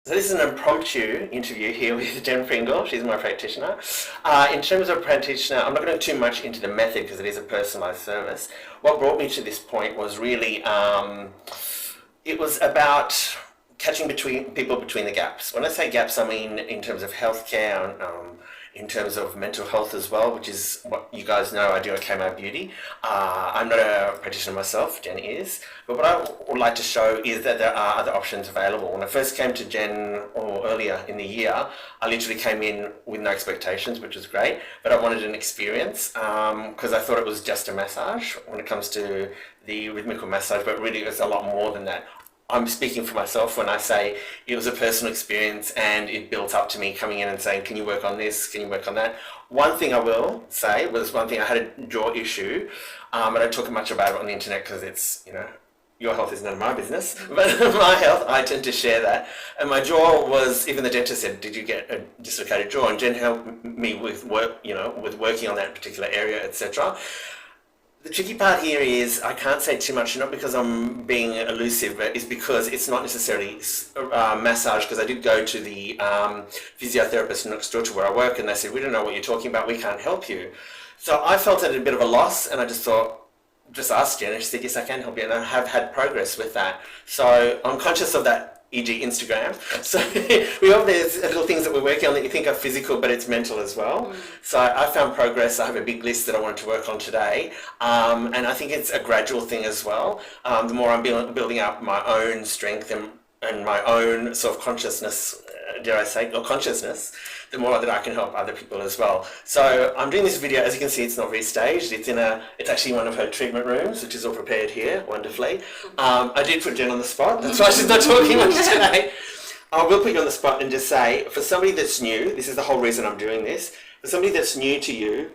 So this is an impromptu interview here with Jen Pringle. She's my practitioner. In terms of practitioner, I'm not going to go too much into the method because it is a personalised service. What brought me to this point was really, it was about catching people between the gaps. When I say gaps, I mean in terms of healthcare, in terms of mental health as well, which is what you guys know I do at Kmart Beauty. I'm not a practitioner myself, Jen is, but what I would like to show is that there are other options available. When I first came to Jen, or earlier in the year, I literally came in with no expectations, which was great, but I wanted an experience because I thought it was just a massage when it comes to the rhythmical massage, but really it's a lot more than that. I'm speaking for myself when I say it was a personal experience and it built up to me coming in and saying, can you work on this? Can you work on that? One thing I will say was one thing, I had a jaw issue. I don't talk much about it on the internet because it's, your health is none of my business, but my health, I tend to share that. And my jaw was, even the dentist said, did you get a dislocated jaw? And Jen helped me with work, with working on that particular area, etc. The tricky part here is I can't say too much, not because I'm being elusive, but it's because it's not necessarily massage, because I did go to the physiotherapist next door to where I work and they said, we don't know what you're talking about, we can't help you. So I felt at a bit of a loss and I just thought, just asked Jen and she said, yes, I can help you, and I have had progress with that. So I'm conscious of that, e.g. Instagram. So we have these little things that we're working on that you think are physical, but it's mental as well. So I found progress. I have a big list that I wanted to work on today. And I think it's a gradual thing as well. The more I'm building up my own strength and my own self-consciousness, dare I say, or consciousness, the more that I can help other people as well. So I'm doing this video, as you can see, it's not very staged. It's actually one of her treatment rooms, which is all prepared here wonderfully. I did put Jen on the spot, that's why she's not talking much today. I will put you on the spot and just say, for somebody that's new, this is the whole reason I'm doing this, for somebody that's new to you,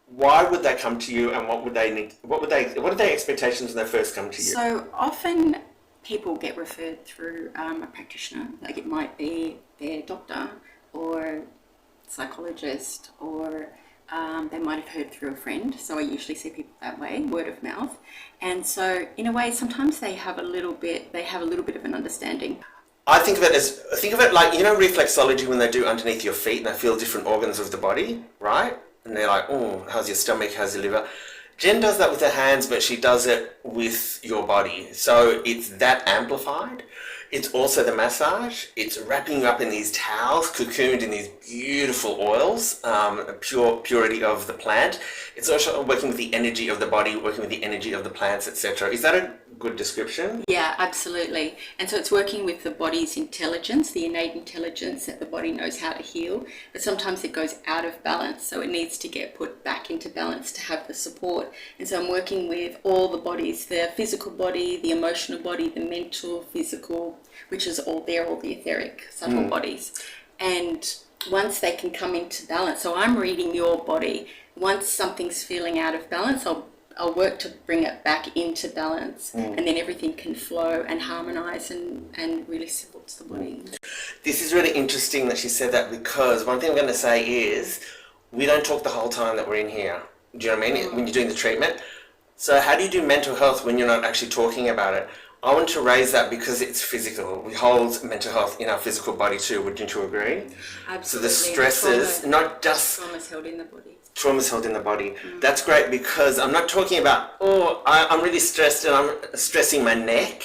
why would they come to you and what would they need, what are their expectations when they first come to you? So often people get referred through a practitioner, like it might be their doctor or psychologist, or they might have heard through a friend. So I usually see people that way, word of mouth. And so in a way, sometimes they have a little bit of an understanding. I think of it like, reflexology when they do underneath your feet and they feel different organs of the body, right? And they're like, oh, how's your stomach, how's your liver? Jen does that with her hands, but she does it with your body. So it's that amplified. It's also the massage. It's wrapping you up in these towels, cocooned in these beautiful oils, purity of the plant. It's also working with the energy of the body, working with the energy of the plants, etc. Is that a good description? Yeah, absolutely. And so it's working with the body's intelligence, the innate intelligence that the body knows how to heal, but sometimes it goes out of balance, so it needs to get put back into balance to have the support. And so I'm working with all the bodies, the physical body, the emotional body, the mental, physical, which is all there, all the etheric, subtle bodies. And once they can come into balance, so I'm reading your body. Once something's feeling out of balance, I'll work to bring it back into balance, and then everything can flow and harmonize and really supports the body. This is really interesting that she said that, because one thing I'm going to say is we don't talk the whole time that we're in here. Do you know what I mean? When you're doing the treatment. So how do you do mental health when you're not actually talking about it? I want to raise that because it's physical. We hold mental health in our physical body too, wouldn't you agree? Absolutely. So the stresses, not just... Trauma's held in the body. Trauma's held in the body. That's great, because I'm not talking about, I'm really stressed and I'm stressing my neck.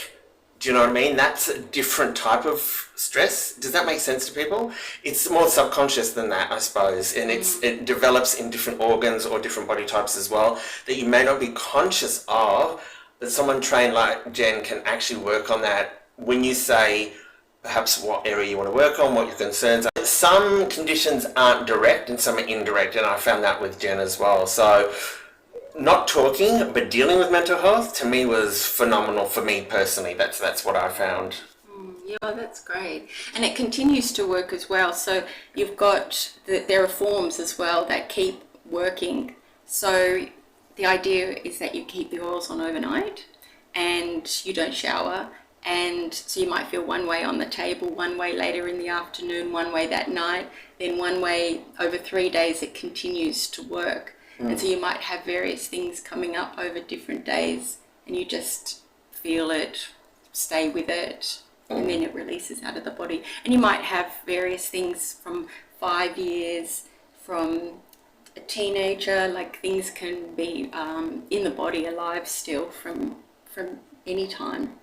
Do you know what I mean? That's a different type of stress. Does that make sense to people? It's more subconscious than that, I suppose. And it develops in different organs or different body types as well that you may not be conscious of. That someone trained like Jen can actually work on that when you say perhaps what area you want to work on, what your concerns are. Some conditions aren't direct and some are indirect, and I found that with Jen as well. So not talking but dealing with mental health to me was phenomenal for me personally. That's what I found. Yeah, that's great. And it continues to work as well. So you've got, there are forms as well that keep working. So the idea is that you keep the oils on overnight and you don't shower. And so you might feel one way on the table, one way later in the afternoon, one way that night, then one way over 3 days. It continues to work. And so you might have various things coming up over different days and you just feel it, stay with it, and then it releases out of the body. And you might have various things from 5 years, from a teenager, like things can be in the body alive still from any time.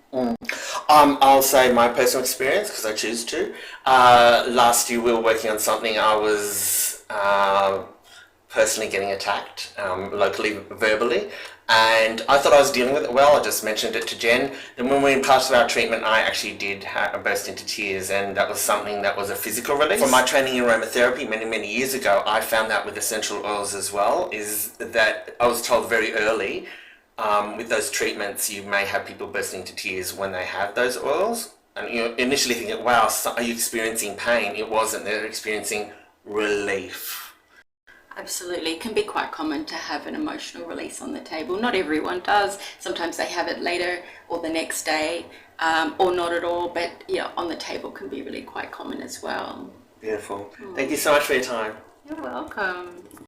I'll say my personal experience because I choose to. Last year we were working on something. I was personally getting attacked locally, verbally, and I thought I was dealing with it well. I just mentioned it to Jen. Then when we passed our treatment, I actually did burst into tears, and that was something that was a physical release. From my training in aromatherapy many years ago, I found that with essential oils as well, is that I was told very early with those treatments, you may have people bursting into tears when they have those oils. And you initially thinking, wow, are you experiencing pain? It wasn't. They're experiencing relief. Absolutely. It can be quite common to have an emotional release on the table. Not everyone does. Sometimes they have it later or the next day, or not at all. But yeah, on the table can be really quite common as well. Beautiful. Thank you so much for your time. You're welcome.